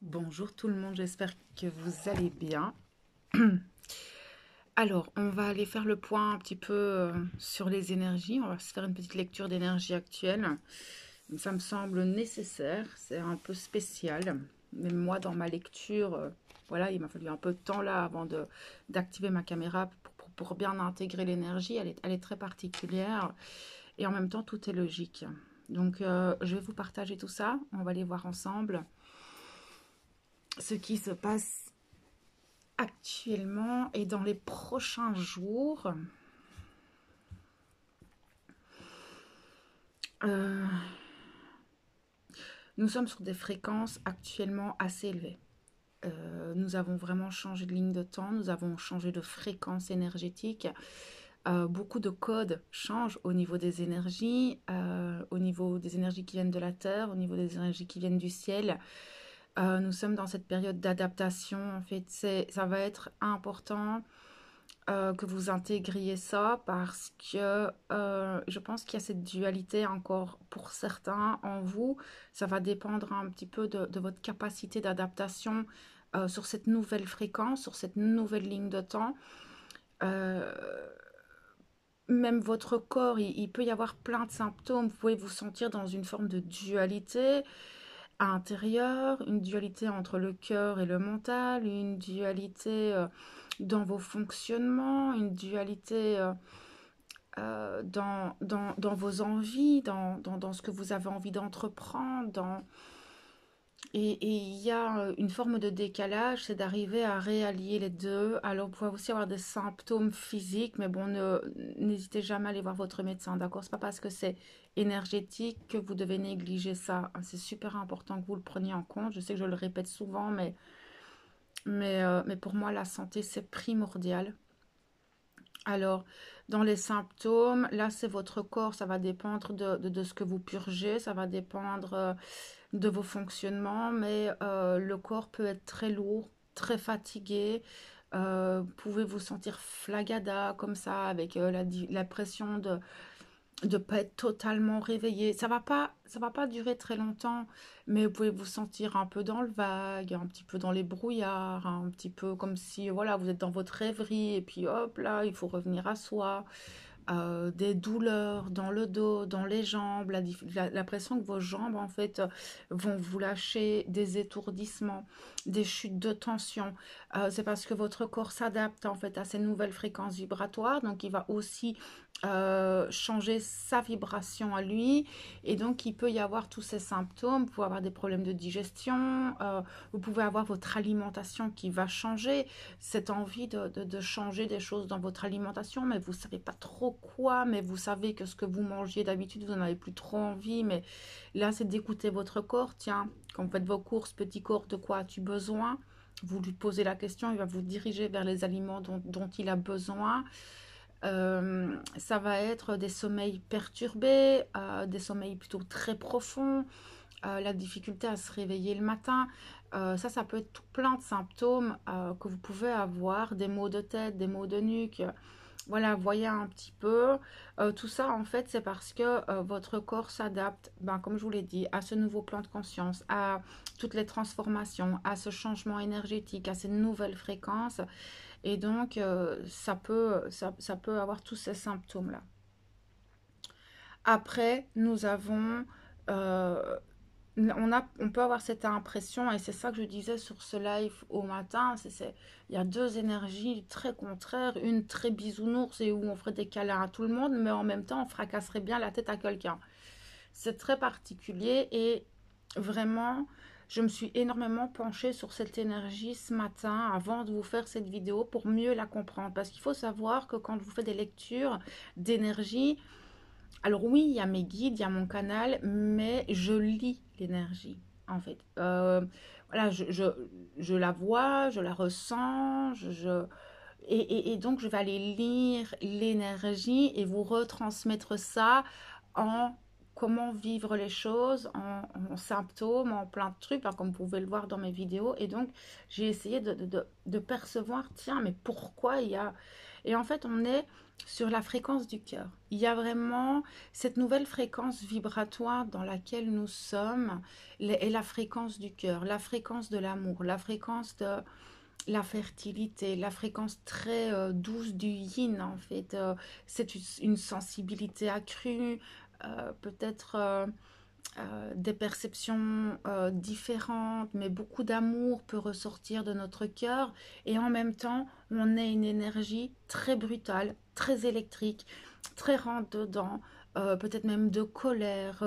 Bonjour tout le monde, j'espère que vous allez bien. Alors, on va aller faire le point un petit peu sur les énergies. On va se faire une petite lecture d'énergie actuelle. Ça me semble nécessaire, c'est un peu spécial. Même moi, dans ma lecture, voilà, il m'a fallu un peu de temps là avant d'activer ma caméra pour bien intégrer l'énergie. Elle est très particulière et en même temps, tout est logique. Donc, je vais vous partager tout ça. On va aller voir ensemble ce qui se passe actuellement et dans les prochains jours. euh, nous sommes sur des fréquences actuellement assez élevées. Nous avons vraiment changé de ligne de temps, nous avons changé de fréquence énergétique. Beaucoup de codes changent au niveau des énergies, au niveau des énergies qui viennent de la Terre, au niveau des énergies qui viennent du ciel. Nous sommes dans cette période d'adaptation. En fait, ça va être important que vous intégriez ça parce que je pense qu'il y a cette dualité encore pour certains en vous. Ça va dépendre un petit peu de votre capacité d'adaptation sur cette nouvelle fréquence, sur cette nouvelle ligne de temps. Euh, Même votre corps, il peut y avoir plein de symptômes. Vous pouvez vous sentir dans une forme de dualité intérieure, une dualité entre le cœur et le mental, une dualité dans vos fonctionnements, une dualité dans vos envies, dans ce que vous avez envie d'entreprendre. Et il y a une forme de décalage, c'est d'arriver à réallier les deux. Alors, vous pouvez aussi avoir des symptômes physiques, mais bon, n'hésitez jamais à aller voir votre médecin, d'accord? C'est pas parce que c'est énergétique que vous devez négliger ça. C'est super important que vous le preniez en compte. Je sais que je le répète souvent, mais pour moi, la santé, c'est primordial. Alors, dans les symptômes, là, c'est votre corps, ça va dépendre de ce que vous purgez, ça va dépendre de vos fonctionnements, mais le corps peut être très lourd, très fatigué. Vous pouvez vous sentir flagada comme ça, avec la pression de ne pas être totalement réveillé. Ça va pas durer très longtemps, mais vous pouvez vous sentir un peu dans le vague, un petit peu dans les brouillards, un petit peu comme si voilà, vous êtes dans votre rêverie et puis hop là, il faut revenir à soi. Des douleurs dans le dos, dans les jambes, l'impression que vos jambes en fait vont vous lâcher, des étourdissements, des chutes de tension. C'est parce que votre corps s'adapte en fait à ces nouvelles fréquences vibratoires, donc il va aussi changer sa vibration à lui, et donc il peut y avoir tous ces symptômes. Vous pouvez avoir des problèmes de digestion, vous pouvez avoir votre alimentation qui va changer, cette envie de changer des choses dans votre alimentation, mais vous ne savez pas trop quoi, mais vous savez que ce que vous mangiez d'habitude, vous n'en avez plus trop envie, mais là, c'est d'écouter votre corps. Tiens, quand vous faites vos courses, petit corps, de quoi as-tu besoin? Vous lui posez la question, il va vous diriger vers les aliments dont il a besoin. Ça va être des sommeils perturbés, des sommeils plutôt très profonds, la difficulté à se réveiller le matin. Ça peut être tout plein de symptômes que vous pouvez avoir, des maux de tête, des maux de nuque. Voilà, voyez un petit peu. Tout ça, en fait, c'est parce que votre corps s'adapte, ben, comme je vous l'ai dit, à ce nouveau plan de conscience, à toutes les transformations, à ce changement énergétique, à ces nouvelles fréquences. Et donc, ça peut avoir tous ces symptômes-là. Après, nous avons on peut avoir cette impression, et c'est ça que je disais sur ce live au matin, il y a deux énergies très contraires, une très bisounours et où on ferait des câlins à tout le monde, mais en même temps on fracasserait bien la tête à quelqu'un. C'est très particulier et vraiment, je me suis énormément penchée sur cette énergie ce matin avant de vous faire cette vidéo pour mieux la comprendre. Parce qu'il faut savoir que quand je vous fais des lectures d'énergie, alors oui, il y a mes guides, il y a mon canal, mais je lis l'énergie, en fait. Voilà, je la vois, je la ressens, et donc je vais aller lire l'énergie et vous retransmettre ça en comment vivre les choses en symptômes, en plein de trucs, hein, comme vous pouvez le voir dans mes vidéos. Et donc, j'ai essayé de percevoir, tiens, mais pourquoi il y a... Et en fait, on est sur la fréquence du cœur. Il y a vraiment cette nouvelle fréquence vibratoire dans laquelle nous sommes, et la fréquence du cœur, la fréquence de l'amour, la fréquence de la fertilité, la fréquence très douce du yin en fait. C'est une sensibilité accrue, peut-être des perceptions différentes, mais beaucoup d'amour peut ressortir de notre cœur. Et en même temps, on a une énergie très brutale, très électrique, très rentre-dedans, peut-être même de colère,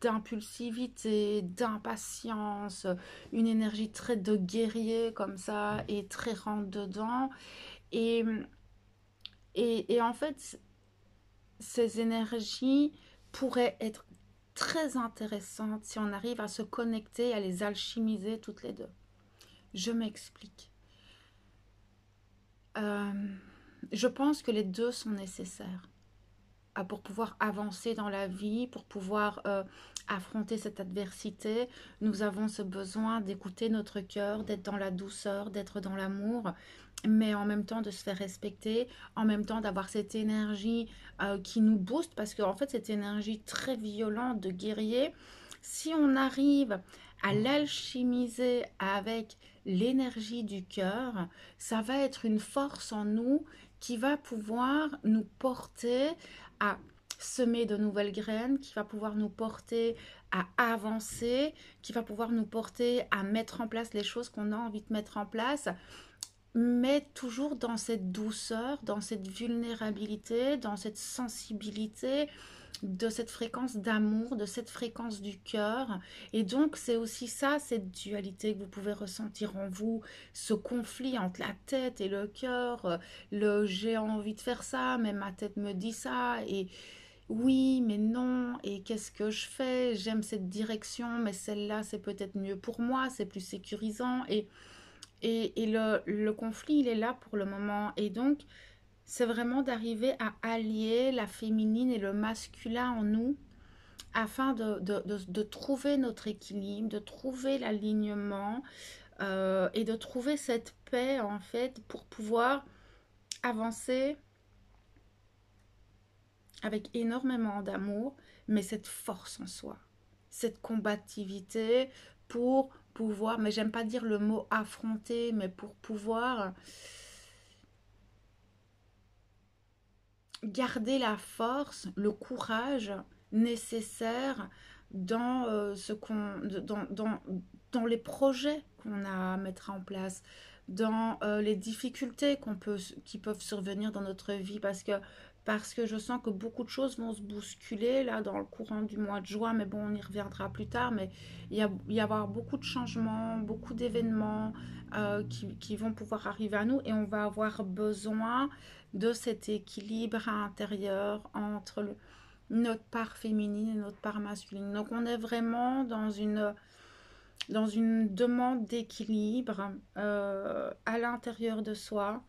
d'impulsivité, d'impatience, une énergie très de guerrier comme ça et très rentre-dedans. Et, et en fait, ces énergies pourraient être très intéressantes si on arrive à se connecter, à les alchimiser toutes les deux. Je m'explique. Euh, je pense que les deux sont nécessaires pour pouvoir avancer dans la vie, pour pouvoir affronter cette adversité. Nous avons ce besoin d'écouter notre cœur, d'être dans la douceur, d'être dans l'amour, mais en même temps de se faire respecter, en même temps d'avoir cette énergie qui nous booste, parce qu'en fait cette énergie très violente de guerrier, si on arrive à l'alchimiser avec l'énergie du cœur, ça va être une force en nous qui va pouvoir nous porter à semer de nouvelles graines, qui va pouvoir nous porter à avancer, qui va pouvoir nous porter à mettre en place les choses qu'on a envie de mettre en place, mais toujours dans cette douceur, dans cette vulnérabilité, dans cette sensibilité, de cette fréquence d'amour, de cette fréquence du cœur. Et donc, c'est aussi ça, cette dualité que vous pouvez ressentir en vous, ce conflit entre la tête et le cœur, le j'ai envie de faire ça, mais ma tête me dit ça, et oui, mais non, et qu'est-ce que je fais? J'aime cette direction, mais celle-là, c'est peut-être mieux pour moi, c'est plus sécurisant, et le conflit, il est là pour le moment. Et donc, c'est vraiment d'arriver à allier la féminine et le masculin en nous afin de trouver notre équilibre, de trouver l'alignement et de trouver cette paix en fait pour pouvoir avancer avec énormément d'amour, mais cette force en soi, cette combativité pour pouvoir, mais j'aime pas dire le mot affronter, mais pour pouvoir garder la force, le courage nécessaire dans dans les projets qu'on a à mettre en place, dans les difficultés qui peuvent survenir dans notre vie, parce que je sens que beaucoup de choses vont se bousculer là dans le courant du mois de juin, mais bon, on y reviendra plus tard, mais il y avoir beaucoup de changements, beaucoup d'événements qui vont pouvoir arriver à nous, et on va avoir besoin de cet équilibre intérieur entre notre part féminine et notre part masculine. Donc on est vraiment dans une demande d'équilibre à l'intérieur de soi.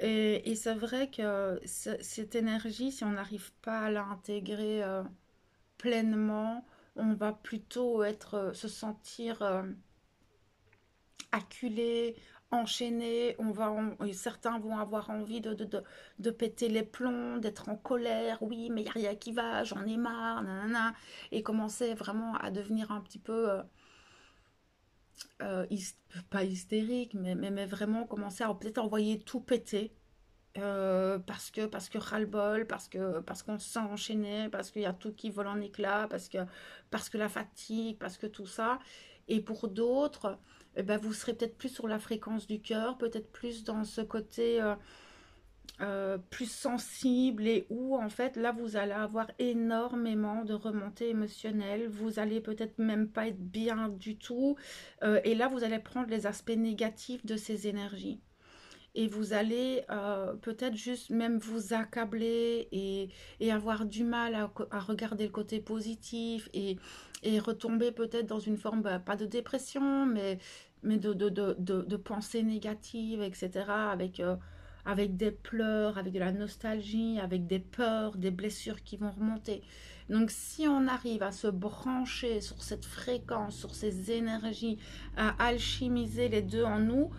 Et c'est vrai que cette énergie, si on n'arrive pas à l'intégrer pleinement, on va plutôt se sentir acculés, enchaînés, certains vont avoir envie de péter les plombs, d'être en colère, oui, mais il n'y a rien qui va, j'en ai marre, nanana, et commencer vraiment à devenir un petit peu, euh, hys- pas hystérique, mais vraiment commencer à peut-être envoyer tout péter. Parce que ras-le-bol, parce qu'on se sent enchaîné, parce qu'il y a tout qui vole en éclats, parce que la fatigue, parce que tout ça. Et pour d'autres, eh ben, vous serez peut-être plus sur la fréquence du cœur, peut-être plus dans ce côté plus sensible, et où en fait là vous allez avoir énormément de remontées émotionnelles, vous allez peut-être même pas être bien du tout, et là vous allez prendre les aspects négatifs de ces énergies et vous allez peut-être juste même vous accabler et avoir du mal à regarder le côté positif, et retomber peut-être dans une forme, bah, pas de dépression, mais de pensée négative, etc. Avec avec des pleurs, avec de la nostalgie, avec des peurs, des blessures qui vont remonter. Donc si on arrive à se brancher sur cette fréquence, sur ces énergies, à alchimiser les deux en nous,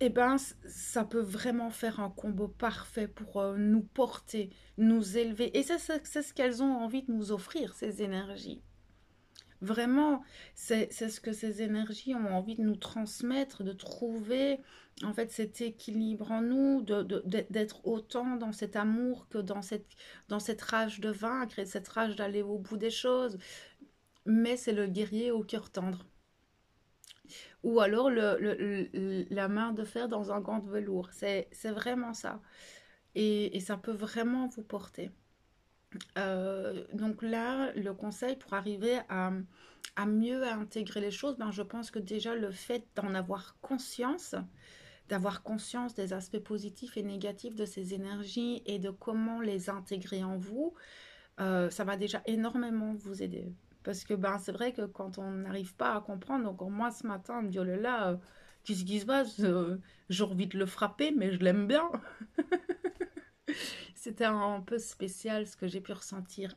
eh ben, ça peut vraiment faire un combo parfait pour nous porter, nous élever. Et c'est ce qu'elles ont envie de nous offrir, ces énergies. Vraiment, c'est ce que ces énergies ont envie de nous transmettre, de trouver en fait cet équilibre en nous, d'être autant dans cet amour que dans cette rage de vaincre et cette rage d'aller au bout des choses. Mais c'est le guerrier au cœur tendre. Ou alors la main de fer dans un gant de velours. C'est vraiment ça. Et ça peut vraiment vous porter. Donc là, le conseil pour arriver à mieux intégrer les choses, ben, je pense que déjà le fait d'en avoir conscience, d'avoir conscience des aspects positifs et négatifs de ces énergies et de comment les intégrer en vous, ça va déjà énormément vous aider. Parce que ben, c'est vrai que quand on n'arrive pas à comprendre, donc moi ce matin, on me dit, oh là là, qu'est-ce qui se passe? J'ai envie de le frapper, mais je l'aime bien. C'était un peu spécial ce que j'ai pu ressentir.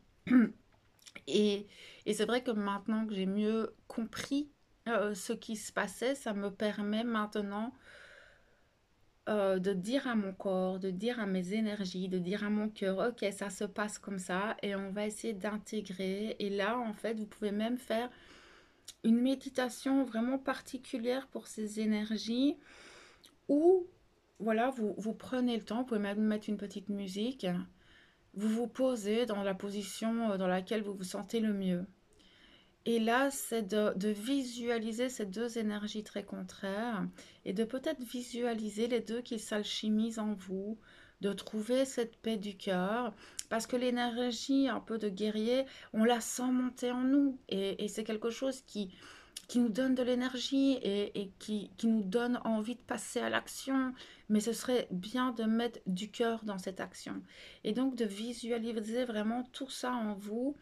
Et, et c'est vrai que maintenant que j'ai mieux compris ce qui se passait, ça me permet maintenant de dire à mon corps, de dire à mes énergies, de dire à mon cœur, ok, ça se passe comme ça, et on va essayer d'intégrer. Et là, en fait, vous pouvez même faire une méditation vraiment particulière pour ces énergies, où, voilà, vous prenez le temps, vous pouvez même mettre une petite musique, vous vous posez dans la position dans laquelle vous vous sentez le mieux. Et là, c'est de visualiser ces deux énergies très contraires et de peut-être visualiser les deux qui s'alchimisent en vous, de trouver cette paix du cœur, parce que l'énergie un peu de guerrier, on la sent monter en nous et c'est quelque chose qui nous donne de l'énergie et qui nous donne envie de passer à l'action, mais ce serait bien de mettre du cœur dans cette action et donc de visualiser vraiment tout ça en vous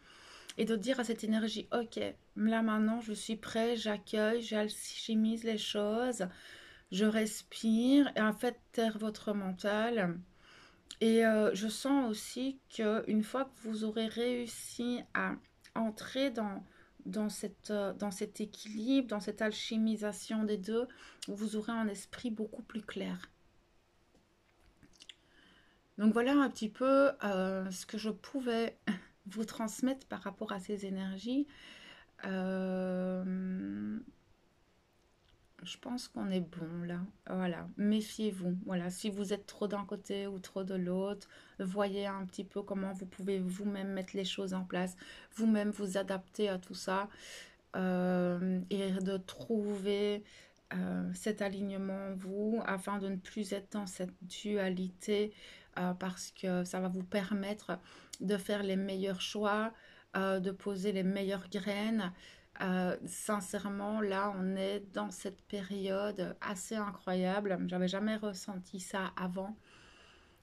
et de dire à cette énergie, ok, là maintenant je suis prêt, j'accueille, j'alchimise les choses, je respire, et en fait taire votre mental. Et je sens aussi qu'une fois que vous aurez réussi à entrer dans cet équilibre, dans cette alchimisation des deux, vous aurez un esprit beaucoup plus clair. Donc voilà un petit peu ce que je pouvais vous transmettre par rapport à ces énergies. Euh, je pense qu'on est bon là. Voilà, méfiez-vous. Voilà, si vous êtes trop d'un côté ou trop de l'autre, voyez un petit peu comment vous pouvez vous-même mettre les choses en place, vous-même vous adapter à tout ça et de trouver cet alignement en vous afin de ne plus être dans cette dualité parce que ça va vous permettre de faire les meilleurs choix, de poser les meilleures graines. Sincèrement, là, on est dans cette période assez incroyable. J'avais jamais ressenti ça avant,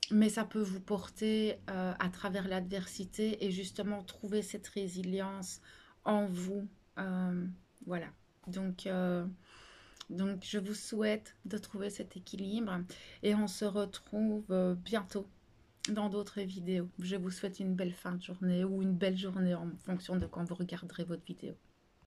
mais ça peut vous porter à travers l'adversité et justement trouver cette résilience en vous. Euh, voilà. Donc, euh, donc, je vous souhaite de trouver cet équilibre et on se retrouve bientôt dans d'autres vidéos. Je vous souhaite une belle fin de journée ou une belle journée en fonction de quand vous regarderez votre vidéo.